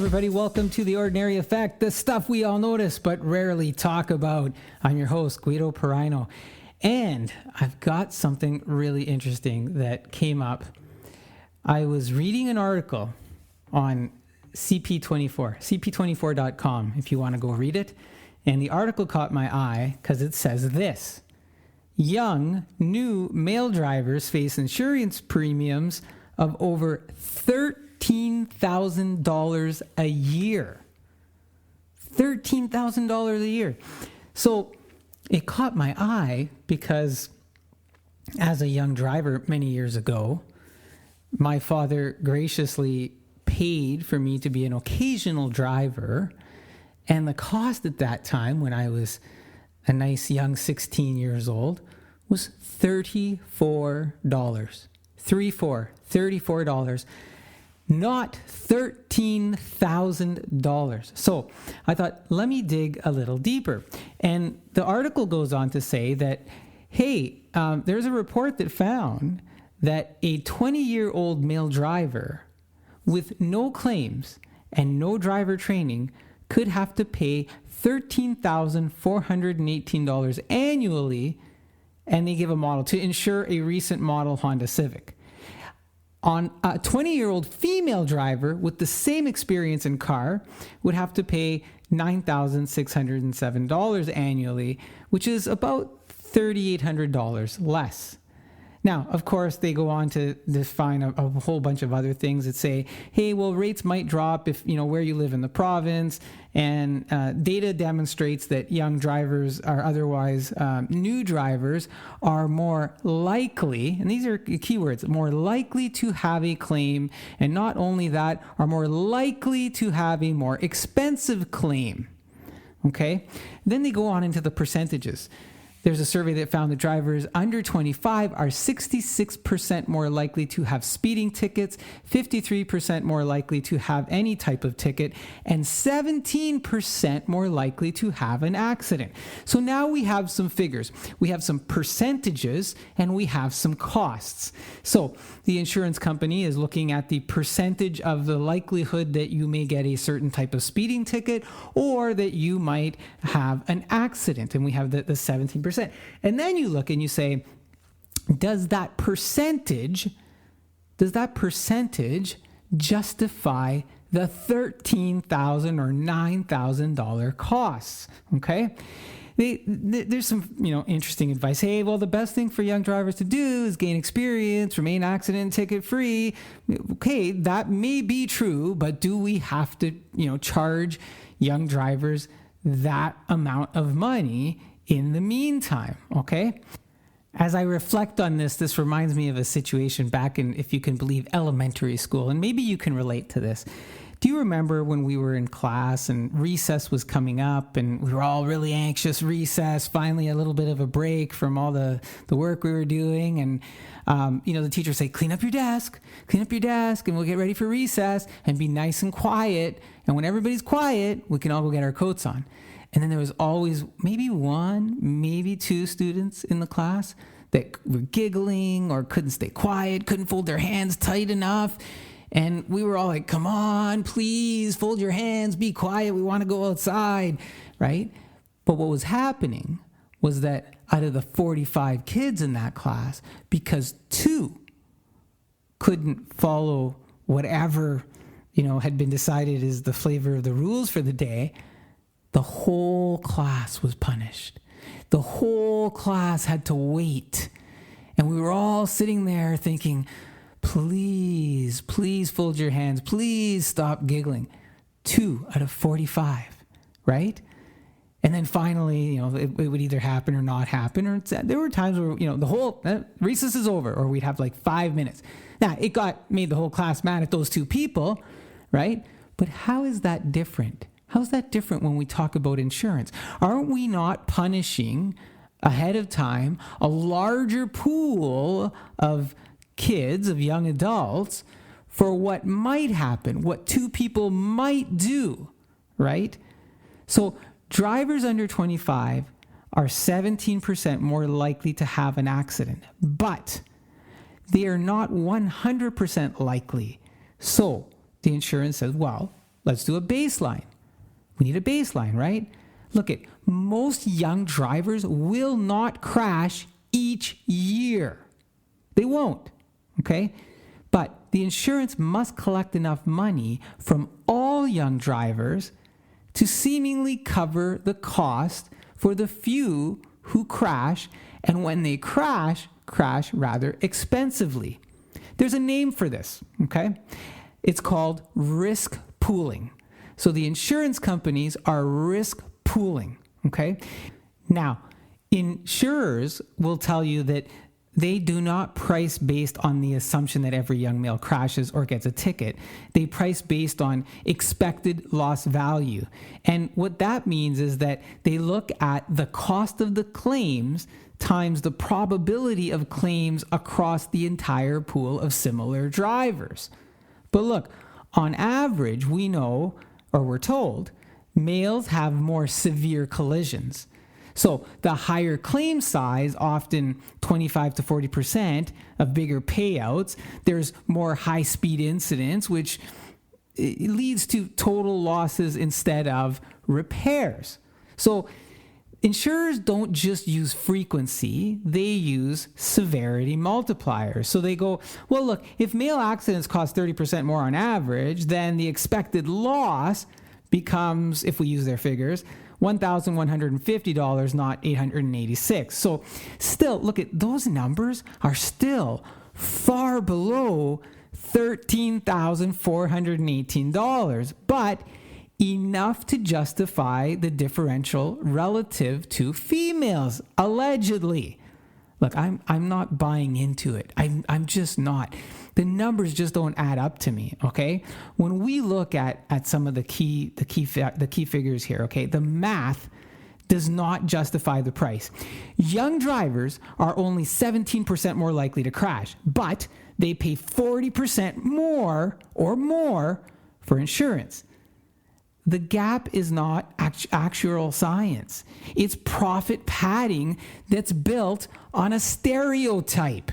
everybody. Welcome to The Ordinary Effect, the stuff we all notice but rarely talk about. I'm your host, Guido. And I've got something really interesting that came up. I was reading an article on cp24.com, if you want to go read it. And the article caught my eye because it says this: young, new male drivers face insurance premiums of over $13,000 a year. $13,000 a year. So it caught my eye because as a young driver many years ago, my father graciously paid for me to be an occasional driver. And the cost at that time, when I was a nice young 16 years old, was $34. $34, not $13,000. So I thought, let me dig a little deeper. And the article goes on to say that, hey, there's a report that found that a 20-year-old male driver with no claims and no driver training could have to pay $13,418 annually, and they give a model to insure a recent model Honda Civic. On a 20-year-old female driver with the same experience in car would have to pay $9,607 annually, which is about $3,800 less. Now, of course, they go on to define a whole bunch of other things that say, hey, well, rates might drop if, where you live in the province. And data demonstrates that young drivers or otherwise new drivers are more likely, and these are keywords, more likely to have a claim. And not only that, are more likely to have a more expensive claim. Okay? Then they go on into the percentages. There's a survey that found that drivers under 25 are 66% more likely to have speeding tickets, 53% more likely to have any type of ticket, and 17% more likely to have an accident. So now we have some figures. We have some percentages and we have some costs. So the insurance company is looking at the percentage of the likelihood that you may get a certain type of speeding ticket or that you might have an accident. And we have the 17%. And then you look and you say, does that percentage justify the $13,000 or $9,000 costs? Okay. There's some, interesting advice. Hey, well, the best thing for young drivers to do is gain experience, remain accident ticket free. Okay, that may be true, but do we have to, charge young drivers that amount of money in the meantime? Okay. As I reflect on this reminds me of a situation back in, if you can believe, elementary school. And maybe you can relate to this. Do you remember when we were in class and recess was coming up and we were all really anxious? Recess, finally a little bit of a break from all the work we were doing. And, the teacher say, clean up your desk, and we'll get ready for recess and be nice and quiet. And when everybody's quiet, we can all go get our coats on. And then there was always maybe one, maybe two students in the class that were giggling or couldn't stay quiet, couldn't fold their hands tight enough. And we were all like, come on, please fold your hands, be quiet. We want to go outside, right? But what was happening was that out of the 45 kids in that class, because two couldn't follow whatever, had been decided is the flavor of the rules for the day, the whole class was punished. The whole class had to wait. And we were all sitting there thinking, please fold your hands. Please stop giggling. 2 out of 45, right? And then finally, it would either happen or not happen. Or there were times where, the whole recess is over, or we'd have like 5 minutes. Now, it made the whole class mad at those two people, right? But how is that different? How's that different when we talk about insurance? Aren't we not punishing ahead of time a larger pool of kids, of young adults, for what might happen, what two people might do, right? So drivers under 25 are 17% more likely to have an accident, but they are not 100% likely. So the insurance says, well, let's do a baseline. We need a baseline, right? Look at most young drivers will not crash each year. They won't, okay? But the insurance must collect enough money from all young drivers to seemingly cover the cost for the few who crash, and when they crash rather expensively. There's a name for this, okay? It's called risk pooling. So the insurance companies are risk pooling, okay? Now, insurers will tell you that they do not price based on the assumption that every young male crashes or gets a ticket. They price based on expected loss value. And what that means is that they look at the cost of the claims times the probability of claims across the entire pool of similar drivers. But look, on average, we know, or we're told, males have more severe collisions. So the higher claim size, often 25 to 40% of bigger payouts, there's more high-speed incidents, which leads to total losses instead of repairs. So insurers don't just use frequency, they use severity multipliers. So they go, well, look, if male accidents cost 30% more on average, then the expected loss becomes, if we use their figures, $1,150, not $886. So still, look at those numbers are still far below $13,418, but enough to justify the differential relative to females, allegedly. Look, I'm not buying into it. I'm just not. The numbers just don't add up to me, okay? When we look at some of the key figures here, okay, the math does not justify the price. Young drivers are only 17% more likely to crash, but they pay 40% more or more for insurance. The gap is not actual science. It's profit padding that's built on a stereotype.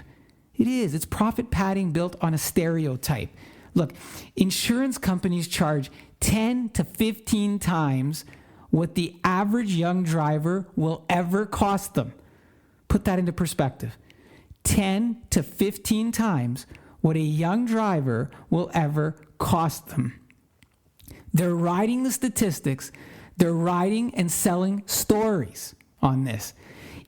It is. It's profit padding built on a stereotype. Look, insurance companies charge 10 to 15 times what the average young driver will ever cost them. Put that into perspective. 10 to 15 times what a young driver will ever cost them. They're writing the statistics. They're writing and selling stories on this.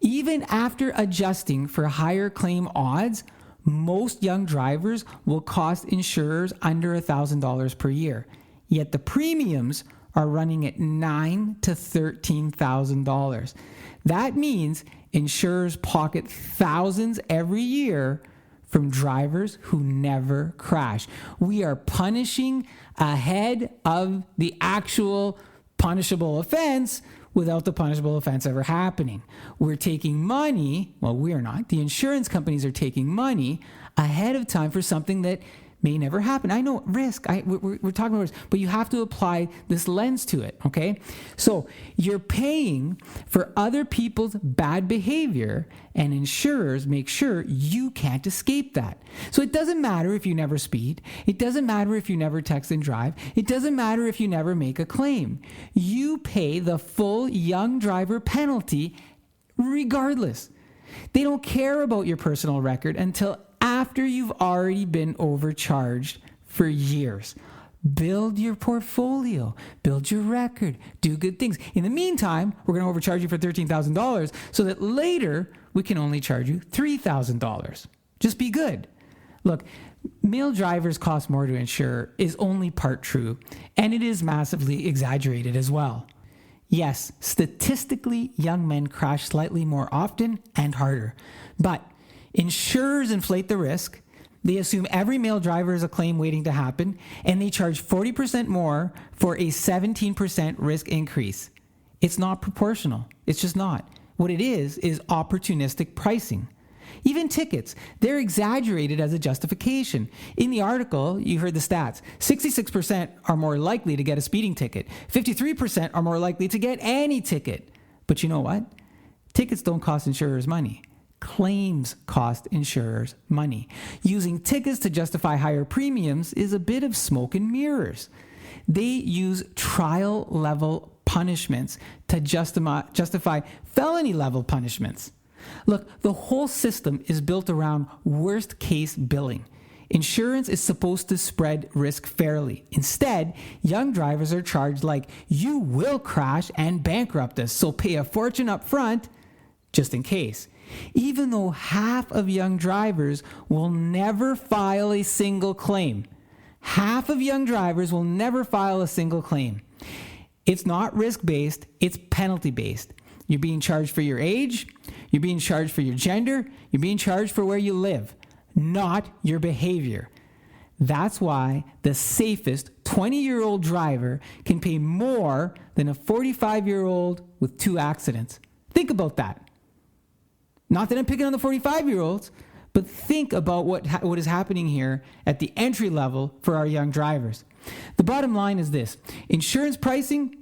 Even after adjusting for higher claim odds, most young drivers will cost insurers under $1,000 per year. Yet the premiums are running at $9,000 to $13,000. That means insurers pocket thousands every year from drivers who never crash. We are punishing ahead of the actual punishable offense without the punishable offense ever happening. We're taking money, well, we're not. The insurance companies are taking money ahead of time for something that may never happen. I know risk. We're talking about risk, but you have to apply this lens to it, okay? So you're paying for other people's bad behavior, and insurers make sure you can't escape that. So it doesn't matter if you never speed. It doesn't matter if you never text and drive. It doesn't matter if you never make a claim. You pay the full young driver penalty regardless. They don't care about your personal record until after you've already been overcharged for years. Build your portfolio, build your record, do good things. In the meantime, we're going to overcharge you for $13,000 so that later we can only charge you $3,000. Just be good. Look, male drivers cost more to insure is only part true, and it is massively exaggerated as well. Yes, statistically, young men crash slightly more often and harder, but insurers inflate the risk. They assume every male driver is a claim waiting to happen, and they charge 40% more for a 17% risk increase. It's not proportional. It's just not. What it is opportunistic pricing. Even tickets, they're exaggerated as a justification. In the article, you heard the stats. 66% are more likely to get a speeding ticket. 53% are more likely to get any ticket. But you know what? Tickets don't cost insurers money. Claims cost insurers money. Using tickets to justify higher premiums is a bit of smoke and mirrors. They use trial level punishments to justify felony level punishments. Look, the whole system is built around worst case billing. Insurance is supposed to spread risk fairly. Instead, young drivers are charged like, you will crash and bankrupt us, so pay a fortune up front just in case. Even though half of young drivers will never file a single claim. Half of young drivers will never file a single claim. It's not risk-based, it's penalty-based. You're being charged for your age, you're being charged for your gender, you're being charged for where you live, not your behavior. That's why the safest 20-year-old driver can pay more than a 45-year-old with 2 accidents. Think about that. Not that I'm picking on the 45-year-olds, but think about what is happening here at the entry level for our young drivers. The bottom line is this: insurance pricing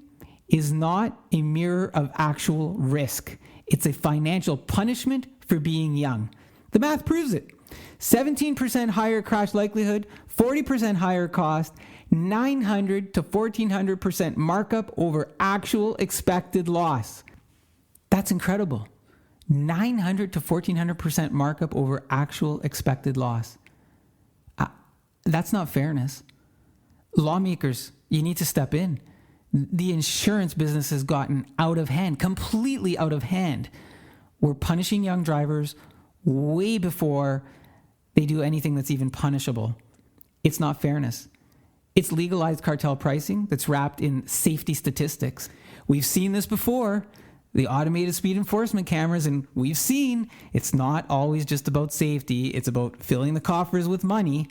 is not a mirror of actual risk. It's a financial punishment for being young. The math proves it. 17% higher crash likelihood, 40% higher cost, 900 to 1400% markup over actual expected loss. That's incredible. 900 to 1400% markup over actual expected loss. That's not fairness. Lawmakers, you need to step in. The insurance business has gotten out of hand, completely out of hand. We're punishing young drivers way before they do anything that's even punishable. It's not fairness. It's legalized cartel pricing that's wrapped in safety statistics. We've seen this before. The automated speed enforcement cameras, and we've seen it's not always just about safety. It's about filling the coffers with money,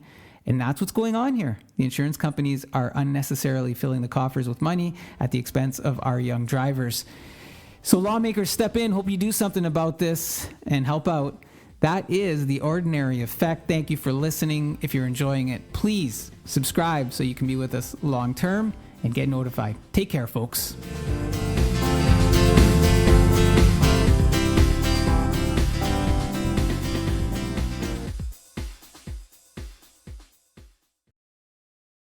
and that's what's going on here. The insurance companies are unnecessarily filling the coffers with money at the expense of our young drivers. So lawmakers, step in. Hope you do something about this and help out. That is The Ordinary Effect. Thank you for listening. If you're enjoying it, please subscribe so you can be with us long term and get notified. Take care, folks.